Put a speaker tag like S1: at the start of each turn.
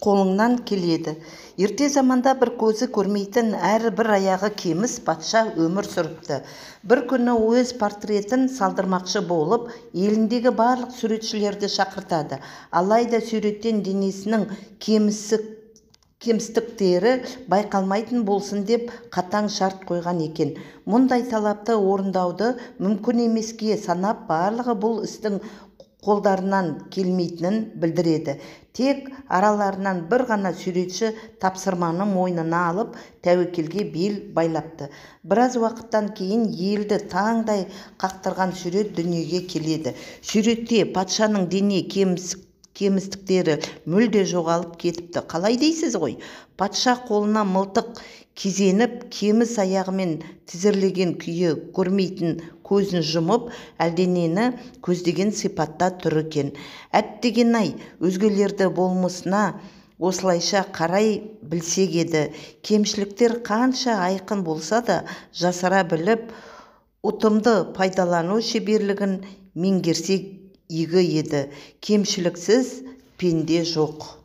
S1: қолыңнан келеді. Ерте заманда бір көзі көрмейтін, әрі бір аяғы кеміс патша өмір сүріпті. Бір күні өз портретін салдырмақшы болып, еліндегі барлық суретшілерді шақыртады. Алайда суреттен денесінің кемістіктері байқалмайтын болсын деп қатаң шарт қойған екен. Мұндай талапты орындауды мүмкін емеске санап, барлығы бұл істің қолдарынан келмейтінін білдіреді. Тек араларынан бір ғана суретші тапсырманы мойнына алып, тәуекелге бел байлапты. Біраз уақыттан кейін елді таңдай қақтырған сурет дүниеге келеді. Суретте патшаның дене кемістіктері мүлде жоғалып кетіпті. Қалай дейсіз ғой? Патша қолына мылтық кезеніп, кеміс аяғымен тізерлеген күйі көрмейтін көзін жұмып, әлденені көздеген сипатта тұр екен. Әттеген-ай, өзгелерді болмысына осылайша қарай білсек еді. Кемшіліктер қанша айқын болса да, жасыра біліп, ұтымды пайдалану шеберлігін меңгерсек игі еді. Кемшіліксіз пенде жоқ.